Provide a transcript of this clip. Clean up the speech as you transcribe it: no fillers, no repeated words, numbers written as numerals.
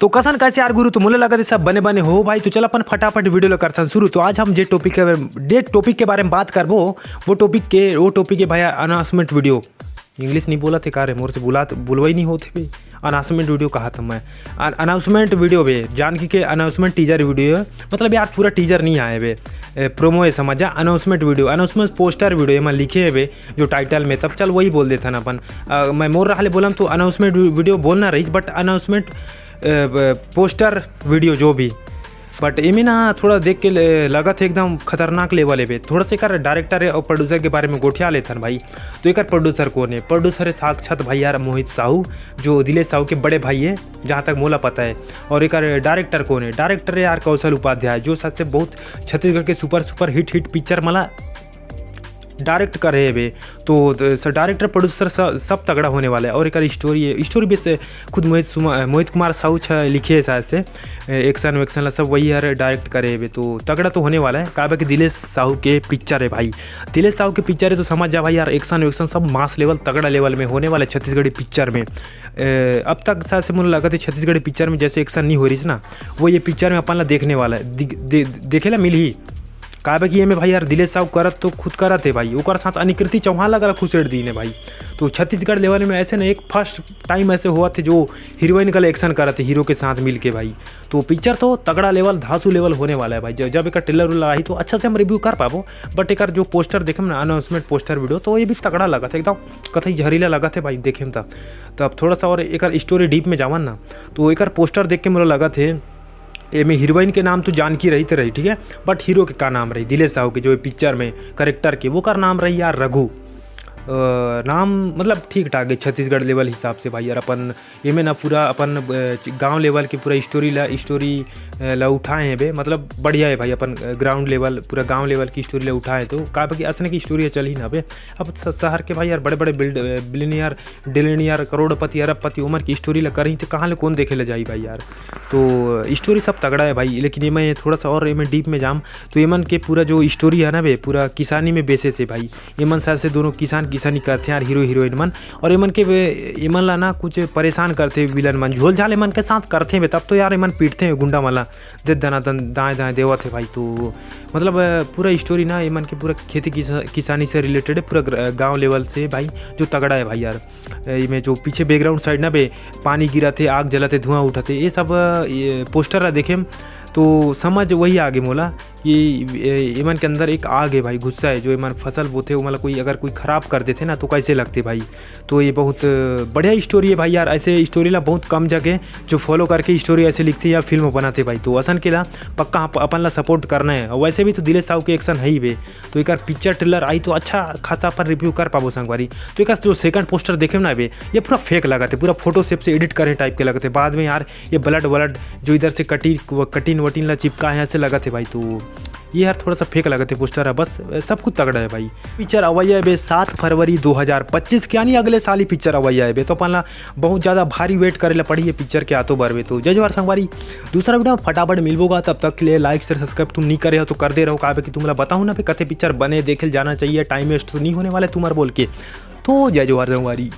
तो कसन कैसे यार गुरु, तो मुझे लगा सब बने बने हो भाई। तो चल अपन फटाफट वीडियो लो करता शुरू। तो आज हम जे टॉपिक के बारे में बात करबो, वो टॉपिक है भाई अनाउंसमेंट वीडियो। इंग्लिश नहीं बोला थे कार मोर से बुलवा ही नहीं होते भाई। अनाउंसमेंट वीडियो कहा था मैं, अनाउंसमेंट वीडियो बे जान के अनाउंसमेंट टीजर वीडियो है, मतलब यार पूरा टीजर नहीं आए बे, प्रोमो है समझ जा। Announcement video, announcement poster video मैं लिखे है बे जो टाइटल में, तब चल वही बोल देता ना अपन। मैं मोर रहा बोला तो अनाउंसमेंट वीडियो बोलना रही, बट अनाउंसमेंट पोस्टर वीडियो जो भी, बट इमें ना थोड़ा देख के लगा था एकदम खतरनाक लेवल है बे। थोड़ा सा कर डायरेक्टर और प्रोड्यूसर के बारे में गोठिया लेते हैं भाई। तो एक प्रोड्यूसर कौन है? प्रोड्यूसर है साक्षात भाई यार मोहित साहू, जो दिलेश साहू के बड़े भाई है जहाँ तक मोला पता है। और एक डायरेक्टर कौन है? डायरेक्टर है यार कौशल उपाध्याय, जो सबसे बहुत छत्तीसगढ़ के सुपर हिट पिक्चर मला डायरेक्ट कर रहे बे। तो डायरेक्टर प्रोड्यूसर सब तगड़ा होने वाला है। और एक स्टोरी बेस खुद मोहित कुमार साहू लिखे है शायद से, एक्शन वैक्शन सब वही यार डायरेक्ट करे बे। तो तगड़ा तो होने वाला है। कहा कि दिलेश साहू के पिक्चर है भाई, दिलेश साहू के पिक्चर है तो समझ जा भाई यार एक्शन वैक्शन सब मास लेवल तगड़ा लेवल में होने वाला है छत्तीसगढ़ी पिक्चर में। अब तक शायद से मुझे लगा था छत्तीसगढ़ी पिक्चर में जैसे एक्शन नहीं हो रही है ना, वो ये पिक्चर में अपन ला देखने वाला है, देखे ला मिल ही। कहा कि ये में भाई यार दिलेश साहू करत तो खुद करत है भाई, ओकर साथ अनिकृति चौहान लगा खुशेड़ दी ने भाई। तो छत्तीसगढ़ लेवल में ऐसे ना एक फर्स्ट टाइम ऐसे हुआ थे जो हीरोइन का एक्शन करते हीरो के साथ मिल के भाई। तो पिक्चर तो तगड़ा लेवल धासु लेवल होने वाला है भाई। जब एक ट्रेलर उलर आई तो अच्छा से हम रिव्यू कर पाबो, बट एक जो पोस्टर देखे ना अनाउंसमेंट पोस्टर वीडियो, तो ये भी तगड़ा लगा था, एकदम कथई जहरीला लगा थे भाई देखे में। तब थोड़ा सा और एक स्टोरी डीप में जावन ना, तो एक पोस्टर देख के मुझे लगा थे में हीरोइन के नाम तो जानकी रही तो रही ठीक है, बट हीरो के का नाम रही दिलेश साहू के जो पिक्चर में करेक्टर के वो का नाम रही यार रघु। नाम मतलब ठीक ठाक है छत्तीसगढ़ लेवल हिसाब से भाई यार। अपन ये में ना पूरा अपन गांव लेवल की पूरा स्टोरी ला उठाए हैं बे, मतलब बढ़िया है भाई। अपन ग्राउंड लेवल पूरा गांव लेवल की स्टोरी ला उठाए तो कहा कि असने की स्टोरी चल ही ना बे। अब शहर के भाई यार बड़े बड़े बिलियनियर करोड़पति अरबपति उम्र की स्टोरी ला करी तो कहाँ ले कौन देखे ले जाई भाई यार। तो स्टोरी सब तगड़ा है भाई, लेकिन ये मैं थोड़ा सा और एमन डीप में जाम तो एमन के पूरा जो स्टोरी है ना बे पूरा किसानी में बेसे से भाई। एमन शायद से दोनों किसानी करते हैं यार हीरो हीरोइन मन, और एमन के एमन ला ना कुछ परेशान करते विलन मन, झोल झाल एमन के साथ करते हैं तब तो यार एमन पीटते हैं गुंडा मला दे दनादन दाएं देवा थे भाई। तो मतलब पूरा स्टोरी ना एमन के पूरा खेती किसानी से रिलेटेड है, पूरा गांव लेवल से भाई जो तगड़ा है भाई यार। में जो पीछे बैकग्राउंड साइड ना बे पानी गिरा थे, आग जलाते, धुआं उठाते, ये सब पोस्टर देखे तो समझ वही आगे मोला कि एमन के अंदर एक आग है भाई, गुस्सा है जो एमन फसल बोते हो, मतलब कोई अगर कोई ख़राब कर देते ना तो कैसे लगते भाई। तो ये बहुत बढ़िया स्टोरी है भाई यार। ऐसे स्टोरी ला बहुत कम जगह जो फॉलो करके स्टोरी ऐसे लिखते या फिल्म बनाते भाई। तो असन के ला पक्का अपन ला सपोर्ट करना है। और वैसे भी तो दिलेश साहू के एक्शन है ही बे, तो एक पिक्चर ट्रेलर आई तो अच्छा खासा अपन रिव्यू कर पाबो संगवारी। तो एक जो सेकंड पोस्टर देखे ना बे ये पूरा फेक लगा थे, पूरा फोटोशॉप से एडिट करे टाइप के लगे थे। बाद में यार ये ब्लड जो इधर से कटिन वटिन ला चिपका है ऐसे लगा थे भाई। तो ये यार थोड़ा सा फेक लगा थे पोस्टर है, बस सब कुछ तगड़ा है भाई। पिक्चर अवैया बे 7 फरवरी 2025 के, यानी अगले साल ही पिक्चर अवैया है बे। तो अपन ला बहुत ज़्यादा भारी वेट करे ला पड़ी है पिक्चर के आतो बार बे। तो जय जवाहर संगवारी, दूसरा वीडियो फटाफट मिलबोगा, तब तक के लिए लाइक शेयर सब्सक्राइब तुम नहीं करे हो तो कर दे रहो। कहा कि तुमला बताऊँ ना कथे पिक्चर बने देखे जाना चाहिए, टाइम वेस्ट तो नहीं होने वाले तुम्हारे बोल के। तो जय जवाहर संगवारी।